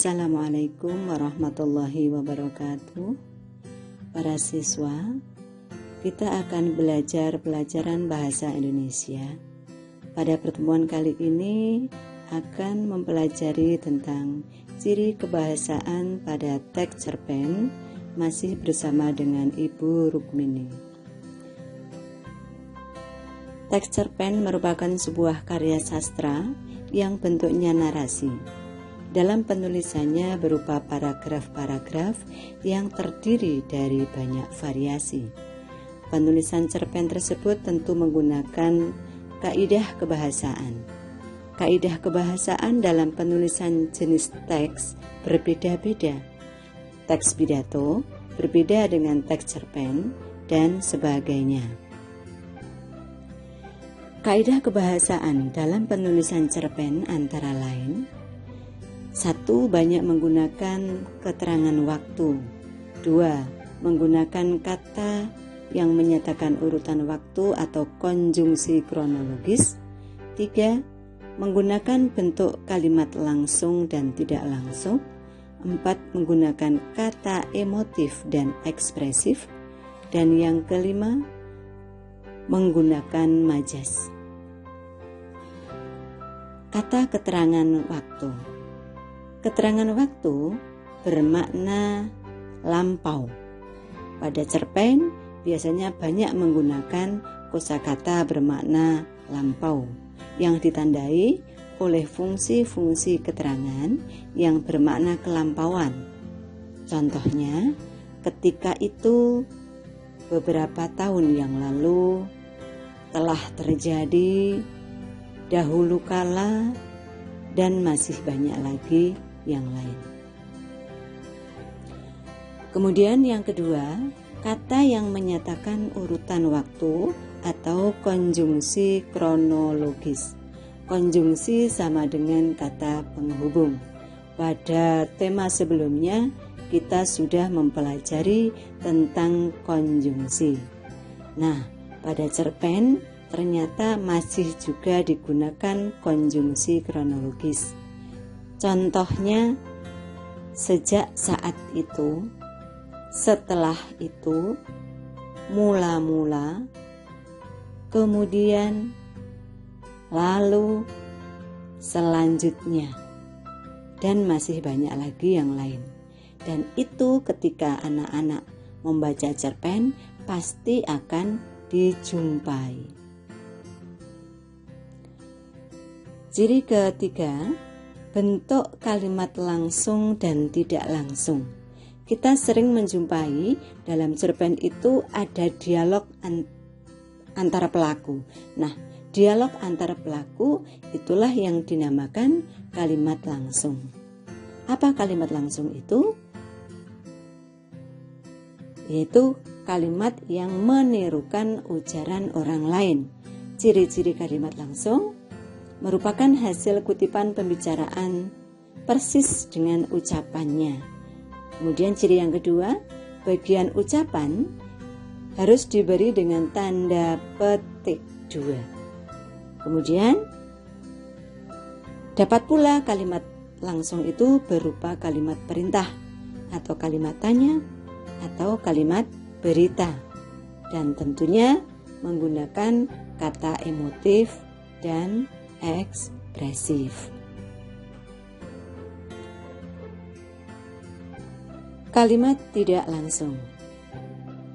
Assalamualaikum warahmatullahi wabarakatuh. Para siswa, kita akan belajar pelajaran bahasa Indonesia. Pada pertemuan kali ini akan mempelajari tentang ciri kebahasaan pada teks cerpen, masih bersama dengan Ibu Rukmini. Teks cerpen merupakan sebuah karya sastra yang bentuknya narasi. Dalam penulisannya berupa paragraf-paragraf yang terdiri dari banyak variasi. Penulisan cerpen tersebut tentu menggunakan kaidah kebahasaan. Kaidah kebahasaan dalam penulisan jenis teks berbeda-beda. Teks pidato berbeda dengan teks cerpen dan sebagainya. Kaidah kebahasaan dalam penulisan cerpen antara lain: 1. Banyak menggunakan keterangan waktu. 2. Menggunakan kata yang menyatakan urutan waktu atau konjungsi kronologis. 3. Menggunakan bentuk kalimat langsung dan tidak langsung. 4. Menggunakan kata emotif dan ekspresif. Dan yang kelima, menggunakan majas. Kata keterangan waktu. Keterangan waktu bermakna lampau. Pada cerpen biasanya banyak menggunakan kosakata bermakna lampau yang ditandai oleh fungsi-fungsi keterangan yang bermakna kelampauan. Contohnya, ketika itu, beberapa tahun yang lalu, telah terjadi, dahulu kala, dan masih banyak lagi yang lain. Kemudian yang kedua, kata yang menyatakan urutan waktu atau konjungsi kronologis. Konjungsi sama dengan kata penghubung. Pada tema sebelumnya kita sudah mempelajari tentang konjungsi. Nah, pada cerpen ternyata masih juga digunakan konjungsi kronologis. Contohnya, sejak saat itu, setelah itu, mula-mula, kemudian, lalu, selanjutnya, dan masih banyak lagi yang lain. Dan itu ketika anak-anak membaca cerpen pasti akan dijumpai. Ciri ketiga, bentuk kalimat langsung dan tidak langsung. Kita sering menjumpai dalam cerpen itu ada dialog antara pelaku. Nah, dialog antara pelaku itulah yang dinamakan kalimat langsung. Apa kalimat langsung itu? Yaitu kalimat yang menirukan ujaran orang lain. Ciri-ciri kalimat langsung merupakan hasil kutipan pembicaraan persis dengan ucapannya. Kemudian ciri yang kedua, bagian ucapan harus diberi dengan tanda petik 2. Kemudian dapat pula kalimat langsung itu berupa kalimat perintah atau kalimat tanya atau kalimat berita, dan tentunya menggunakan kata emotif dan ekspresif. Kalimat tidak langsung.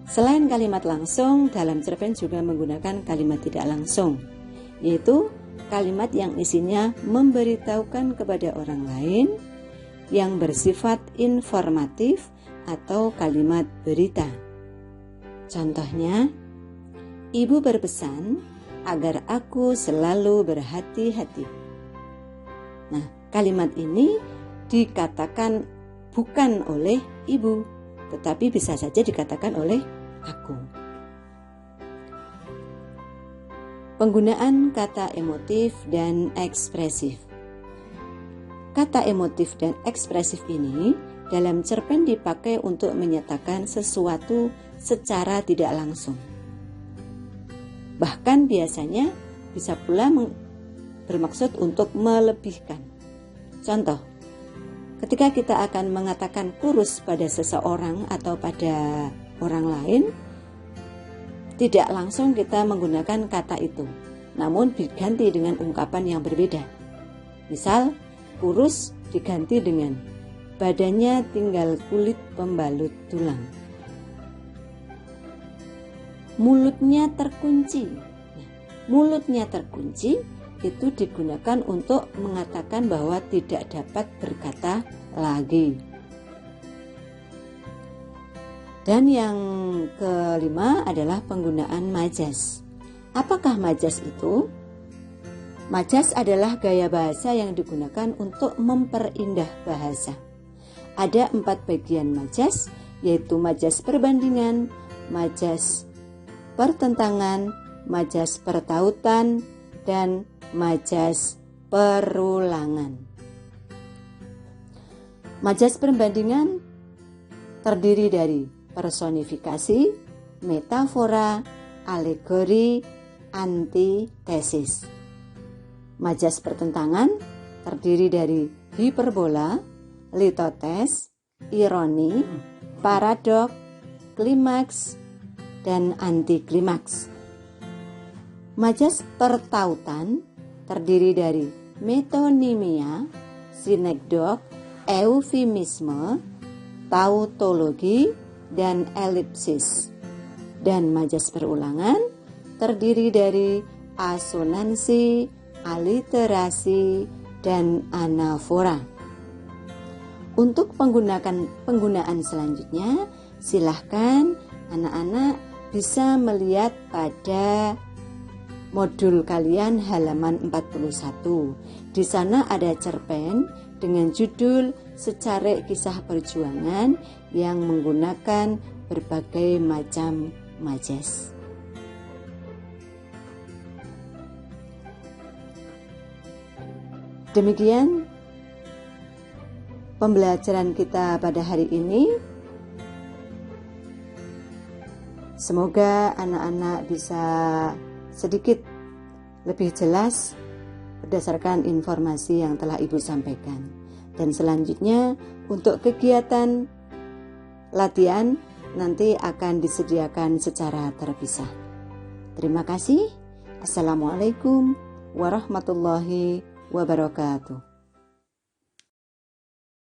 Selain kalimat langsung, dalam cerpen juga menggunakan kalimat tidak langsung, yaitu kalimat yang isinya memberitahukan kepada orang lain, yang bersifat informatif atau kalimat berita. Contohnya, ibu berpesan agar aku selalu berhati-hati. Nah, kalimat ini dikatakan bukan oleh ibu, tetapi bisa saja dikatakan oleh aku. Penggunaan kata emotif dan ekspresif. Kata emotif dan ekspresif ini dalam cerpen dipakai untuk menyatakan sesuatu secara tidak langsung. Bahkan biasanya bisa pula bermaksud untuk melebihkan. Contoh, Ketika kita akan mengatakan kurus pada seseorang atau pada orang lain, tidak langsung kita menggunakan kata itu, namun diganti dengan ungkapan yang berbeda. Misal, kurus diganti dengan badannya tinggal kulit pembalut tulang. Mulutnya terkunci. Mulutnya terkunci itu digunakan untuk mengatakan bahwa tidak dapat berkata lagi. Dan yang kelima adalah penggunaan majas. Apakah majas itu? Majas adalah gaya bahasa yang digunakan untuk memperindah bahasa. Ada 4 bagian majas, yaitu majas perbandingan, majas pertentangan, majas pertautan, dan majas perulangan. Majas perbandingan terdiri dari personifikasi, metafora, alegori, antitesis. Majas pertentangan terdiri dari hiperbola, litotes, ironi, paradok, klimaks, dan antiklimaks. Majas pertautan terdiri dari metonimia, sinekdok, eufemisme, tautologi, dan elipsis. Dan majas perulangan terdiri dari asonansi, aliterasi, dan anafora. Untuk penggunaan selanjutnya, silahkan anak-anak bisa melihat pada modul kalian halaman 41. Di sana ada cerpen dengan judul Secare Kisah Perjuangan yang menggunakan berbagai macam majas. Demikian pembelajaran kita pada hari ini. Semoga anak-anak bisa sedikit lebih jelas berdasarkan informasi yang telah Ibu sampaikan. Dan selanjutnya untuk kegiatan latihan nanti akan disediakan secara terpisah. Terima kasih. Assalamualaikum warahmatullahi wabarakatuh.